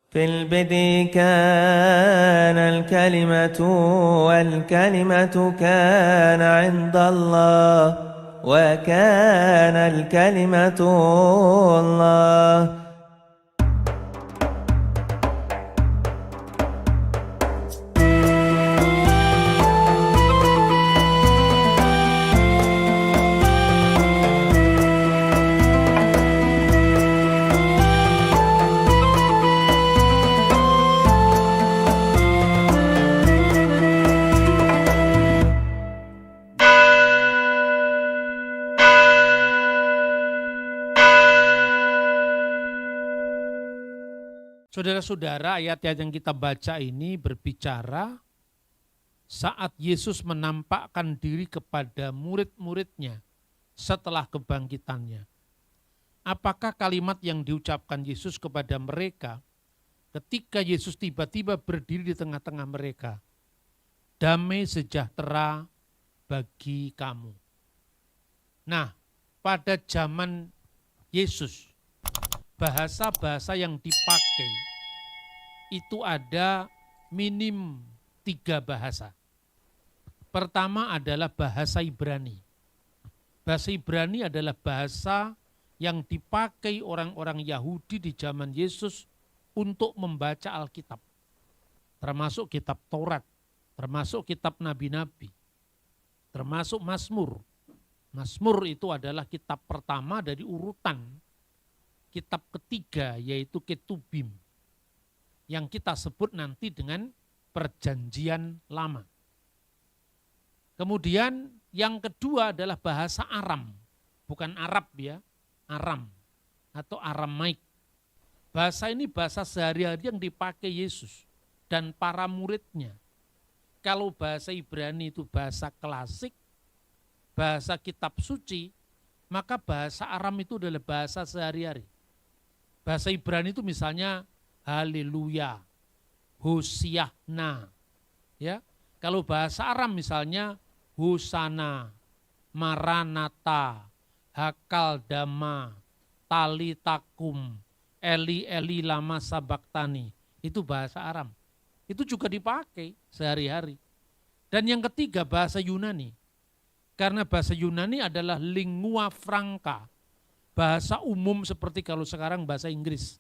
في البدء كان الكلمة والكلمة كان عند الله وكان الكلمة الله. Saudara-saudara, ayat-ayat yang kita baca ini berbicara saat Yesus menampakkan diri kepada murid-muridnya setelah kebangkitannya. Apakah kalimat yang diucapkan Yesus kepada mereka ketika Yesus tiba-tiba berdiri di tengah-tengah mereka? Damai sejahtera bagi kamu. Nah, pada zaman Yesus, bahasa-bahasa yang dipakai itu ada minim 3 bahasa. Pertama adalah bahasa Ibrani. Bahasa Ibrani adalah bahasa yang dipakai orang-orang Yahudi di zaman Yesus untuk membaca Alkitab. Termasuk kitab Taurat, termasuk kitab Nabi-Nabi, termasuk Mazmur. Mazmur itu adalah kitab pertama dari urutan kitab ketiga, yaitu Ketubim, yang kita sebut nanti dengan Perjanjian Lama. Kemudian yang kedua adalah bahasa Aram, bukan Arab ya, Aram atau Aramaik. Bahasa ini bahasa sehari-hari yang dipakai Yesus dan para muridnya. Kalau bahasa Ibrani itu bahasa klasik, bahasa kitab suci, maka bahasa Aram itu adalah bahasa sehari-hari. Bahasa Ibrani itu misalnya Haleluya, Hosiahna, ya. Kalau bahasa Aram misalnya Hosana, Maranatha, Hakal Dama, Talitakum, Eli Eli lama sabaktani. Itu bahasa Aram. Itu juga dipakai sehari-hari. Dan yang ketiga bahasa Yunani. Karena bahasa Yunani adalah lingua franca, bahasa umum seperti kalau sekarang bahasa Inggris,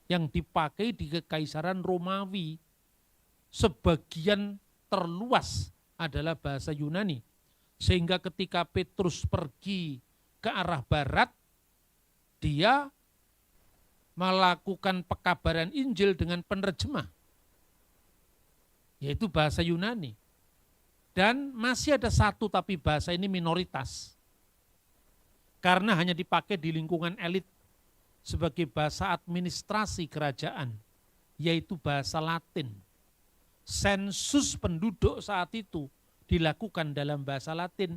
yang dipakai di Kekaisaran Romawi. Sebagian terluas adalah bahasa Yunani. Sehingga ketika Petrus pergi ke arah barat, dia melakukan pekabaran Injil dengan penerjemah, yaitu bahasa Yunani. Dan masih ada satu, tapi bahasa ini minoritas. Karena hanya dipakai di lingkungan elit sebagai bahasa administrasi kerajaan, yaitu bahasa Latin. Sensus penduduk saat itu dilakukan dalam bahasa Latin.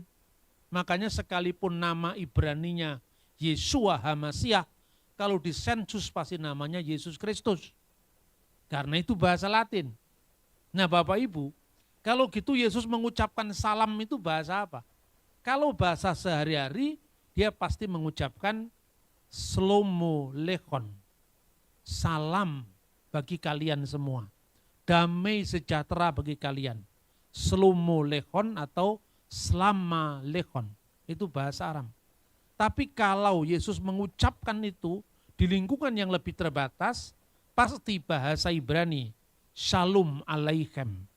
Makanya sekalipun nama Ibraninya Yeshua HaMasyiah, kalau disensus pasti namanya Yesus Kristus. Karena itu bahasa Latin. Nah Bapak Ibu, kalau gitu Yesus mengucapkan salam itu bahasa apa? Kalau bahasa sehari-hari, dia pasti mengucapkan Shlomo Lechon, salam bagi kalian semua, damai sejahtera bagi kalian. Shlomo Lechon atau Slama Lechon, itu bahasa Aram. Tapi kalau Yesus mengucapkan itu di lingkungan yang lebih terbatas, pasti bahasa Ibrani, Shalom Aleichem.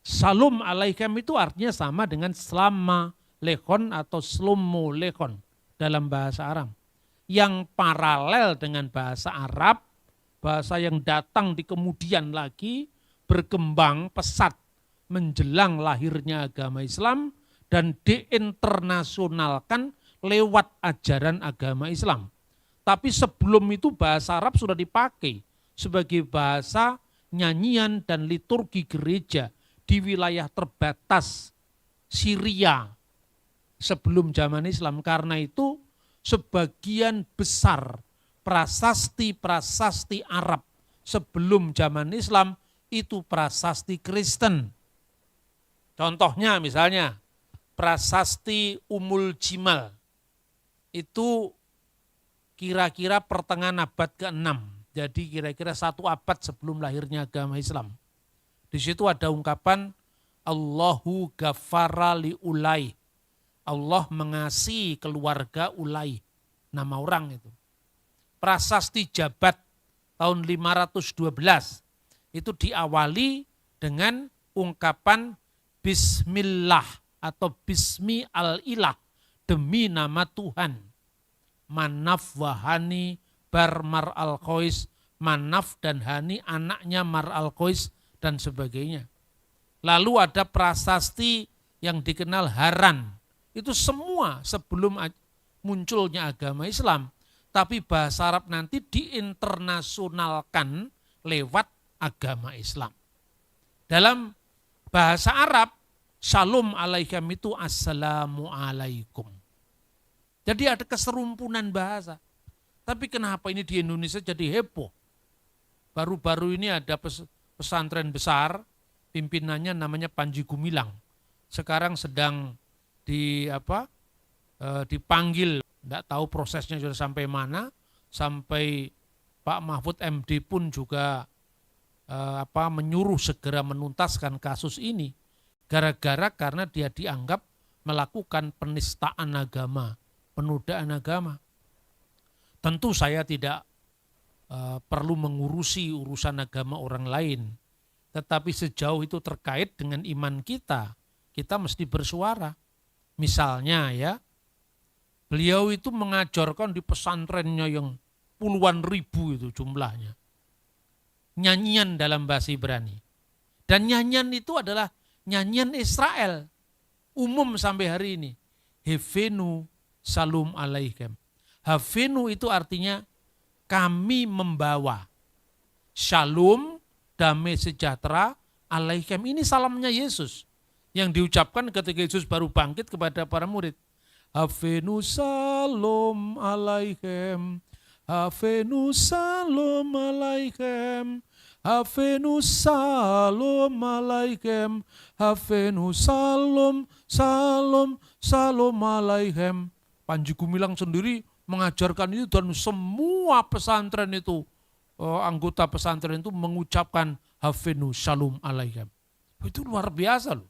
Shalom Aleichem itu artinya sama dengan Slama Lechon atau Shlomo Lechon dalam bahasa Aram. Yang paralel dengan bahasa Arab, bahasa yang datang di kemudian lagi, berkembang pesat menjelang lahirnya agama Islam dan diinternasionalkan lewat ajaran agama Islam. Tapi sebelum itu bahasa Arab sudah dipakai sebagai bahasa nyanyian dan liturgi gereja di wilayah terbatas Syria sebelum zaman Islam. Karena itu sebagian besar prasasti-prasasti Arab sebelum zaman Islam itu prasasti Kristen. Contohnya misalnya prasasti Umul Jimal itu kira-kira pertengahan abad ke-6 Jadi kira-kira 1 abad sebelum lahirnya agama Islam. Di situ ada ungkapan Allahu ghafara li Ulay. Allah mengasihi keluarga Ulay. Nama orang itu. Prasasti Jabat tahun 512 itu diawali dengan ungkapan Bismillah atau Bismi al-Ilah, demi nama Tuhan. Manaf wahani bar mar al-Qois, Manaf dan Hani anaknya Mar al-Qois dan sebagainya. Lalu ada prasasti yang dikenal Haran. Itu semua sebelum munculnya agama Islam. Tapi bahasa Arab nanti diinternasionalkan lewat agama Islam. Dalam bahasa Arab, Shalom alaikum itu assalamu alaikum. Jadi ada keserumpunan bahasa. Tapi kenapa ini di Indonesia jadi heboh? Baru-baru ini ada pesantren besar, pimpinannya namanya Panji Gumilang. Sekarang sedang dipanggil, tidak tahu prosesnya sudah sampai mana, sampai Pak Mahfud MD pun juga menyuruh segera menuntaskan kasus ini, karena dia dianggap melakukan penistaan agama, penodaan agama. Tentu saya tidak perlu mengurusi urusan agama orang lain, tetapi sejauh itu terkait dengan iman kita, kita mesti bersuara. Misalnya ya, beliau itu mengajarkan di pesantrennya yang puluhan ribu itu jumlahnya, nyanyian dalam bahasa Ibrani. Dan nyanyian itu adalah nyanyian Israel, umum sampai hari ini. Hevenu salum alaikum. Havenu itu artinya kami membawa. Shalom, damai sejahtera, alaikum. Ini salamnya Yesus yang diucapkan ketika Yesus baru bangkit kepada para murid. Havenu salom alaikum. Havenu salom alaikum. Havenu salom alaikum. Havenu salom alaikum. Panji Gumilang sendiri mengajarkan itu dan semua pesantren itu, anggota pesantren itu mengucapkan Havenu Shalom alaikum. Itu luar biasa loh.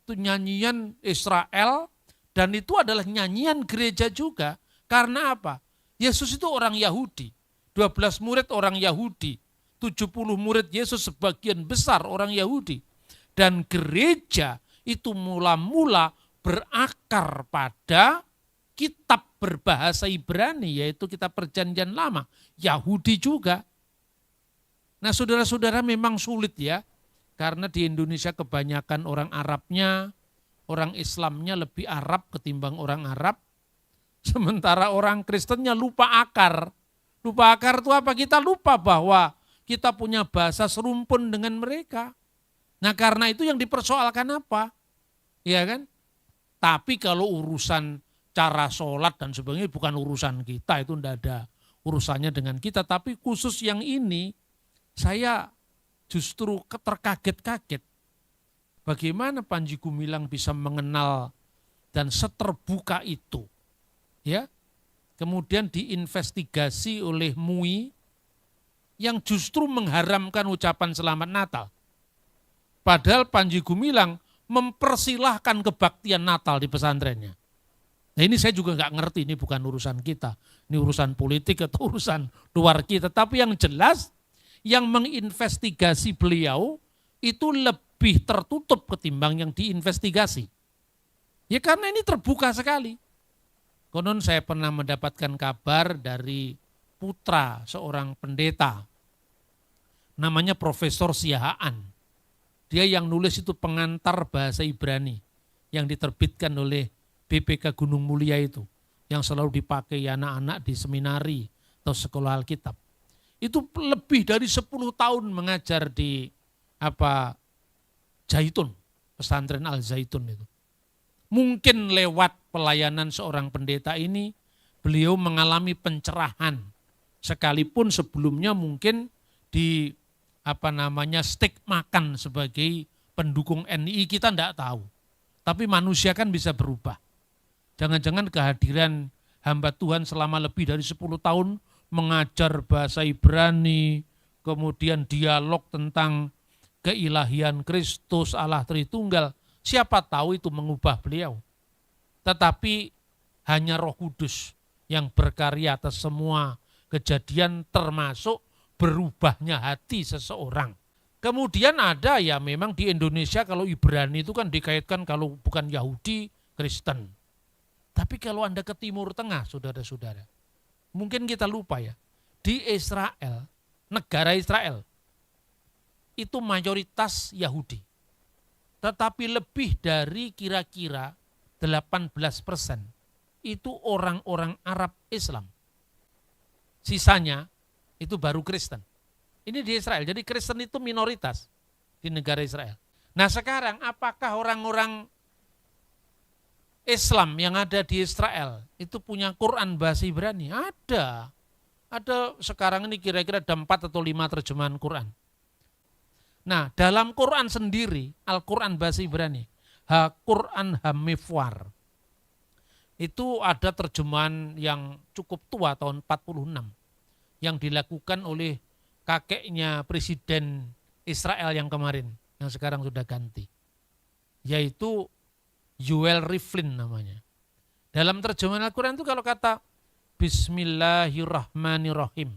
Itu nyanyian Israel dan itu adalah nyanyian gereja juga. Karena apa? Yesus itu orang Yahudi. 12 murid orang Yahudi. 70 murid Yesus sebagian besar orang Yahudi. Dan gereja itu mula-mula berakar pada kitab berbahasa Ibrani, yaitu kitab Perjanjian Lama, Yahudi juga. Nah saudara-saudara memang sulit ya, karena di Indonesia kebanyakan orang Arabnya, orang Islamnya lebih Arab ketimbang orang Arab, sementara orang Kristennya lupa akar. Lupa akar itu apa? Kita lupa bahwa kita punya bahasa serumpun dengan mereka. Nah karena itu yang dipersoalkan apa? Ya kan? Tapi kalau urusan cara sholat dan sebagainya bukan urusan kita, itu tidak ada urusannya dengan kita. Tapi khusus yang ini saya justru terkaget-kaget. Bagaimana Panji Gumilang bisa mengenal dan seterbuka itu. Ya, kemudian diinvestigasi oleh MUI yang justru mengharamkan ucapan Selamat Natal. Padahal Panji Gumilang mempersilahkan kebaktian Natal di pesantrennya. Nah ini saya juga nggak ngerti, ini bukan urusan kita, ini urusan politik atau urusan luar kita. Tapi yang jelas, yang menginvestigasi beliau itu lebih tertutup ketimbang yang diinvestigasi. Ya karena ini terbuka sekali. Konon saya pernah mendapatkan kabar dari putra seorang pendeta, namanya Profesor Siahaan. Dia yang nulis itu pengantar bahasa Ibrani yang diterbitkan oleh BPK Gunung Mulia itu, yang selalu dipakai anak-anak di seminari atau sekolah Alkitab. Itu lebih dari 10 tahun mengajar di Zaitun, pesantren Al Zaitun itu. Mungkin lewat pelayanan seorang pendeta ini, beliau mengalami pencerahan. Sekalipun sebelumnya mungkin di stigmakan sebagai pendukung NI, kita tidak tahu. Tapi manusia kan bisa berubah. Jangan-jangan kehadiran hamba Tuhan selama lebih dari 10 tahun mengajar bahasa Ibrani, kemudian dialog tentang keilahian Kristus, Allah Tritunggal. Siapa tahu itu mengubah beliau. Tetapi hanya Roh Kudus yang berkarya atas semua kejadian, termasuk berubahnya hati seseorang. Kemudian ada ya memang di Indonesia kalau Ibrani itu kan dikaitkan kalau bukan Yahudi, Kristen. Tapi kalau Anda ke Timur Tengah, saudara-saudara, mungkin kita lupa ya, di Israel, negara Israel, itu mayoritas Yahudi. Tetapi lebih dari kira-kira 18% itu orang-orang Arab Islam. Sisanya itu baru Kristen. Ini di Israel, jadi Kristen itu minoritas di negara Israel. Nah sekarang apakah orang-orang Islam yang ada di Israel itu punya Quran bahasa Ibrani? Ada. Ada sekarang ini kira-kira ada 4 atau 5 terjemahan Quran. Nah dalam Quran sendiri, Al-Quran bahasa Ibrani, Quran Hamifwar, itu ada terjemahan yang cukup tua tahun 46 yang dilakukan oleh kakeknya Presiden Israel yang kemarin, yang sekarang sudah ganti, yaitu Yoel Rivlin namanya. Dalam terjemahan Al-Quran itu kalau kata Bismillahirrahmanirrahim,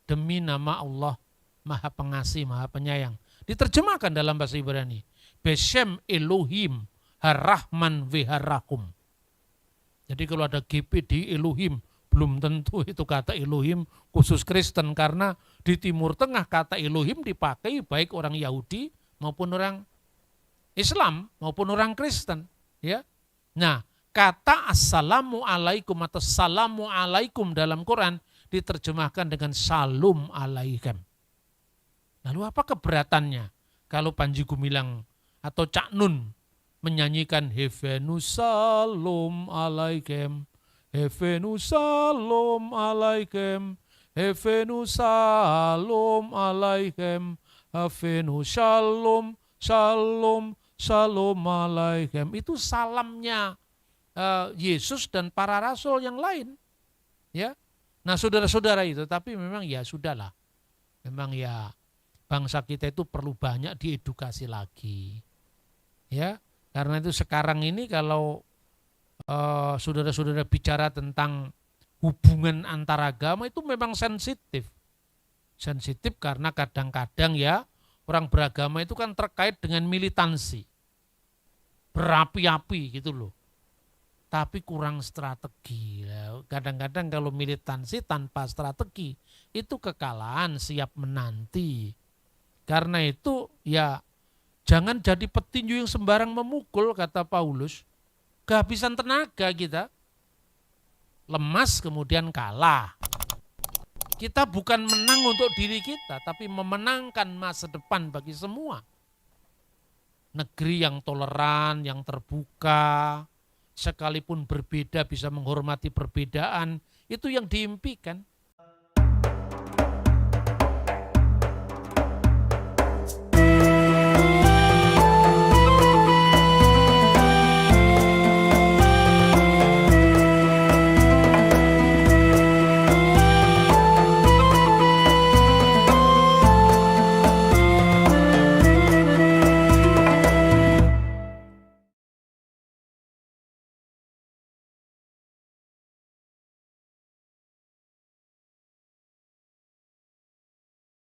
demi nama Allah Maha Pengasih, Maha Penyayang, diterjemahkan dalam bahasa Ibrani, Beshem Elohim Harrahman Veharahum. Jadi kalau ada GPD Elohim, belum tentu itu kata Elohim khusus Kristen, karena di Timur Tengah kata Elohim dipakai baik orang Yahudi maupun orang Islam maupun orang Kristen. Ya, nah kata Assalamualaikum atau Salamu alaikum dalam Quran diterjemahkan dengan Salum alaikum. Lalu apa keberatannya kalau Panji Gumilang atau Cak Nun menyanyikan Hevenu Salum alaikum, Hevenu Salum alaikum, Hevenu Salum alaikum, Hevenu Shalom, Shalom, Shalom alaikum. Itu salamnya Yesus dan para rasul yang lain. Ya, nah saudara-saudara itu, tapi memang ya sudahlah. Memang ya bangsa kita itu perlu banyak diedukasi lagi. Ya, karena itu sekarang ini kalau saudara-saudara bicara tentang hubungan antar agama itu memang sensitif. Sensitif karena kadang-kadang ya orang beragama itu kan terkait dengan militansi. Berapi-api gitu loh. Tapi kurang strategi. Kadang-kadang kalau militansi tanpa strategi itu kekalahan siap menanti. Karena itu ya jangan jadi petinju yang sembarang memukul, kata Paulus. Kehabisan tenaga kita. Lemas kemudian kalah. Kita bukan menang untuk diri kita, tapi memenangkan masa depan bagi semua. Negeri yang toleran, yang terbuka, sekalipun berbeda bisa menghormati perbedaan, itu yang diimpikan.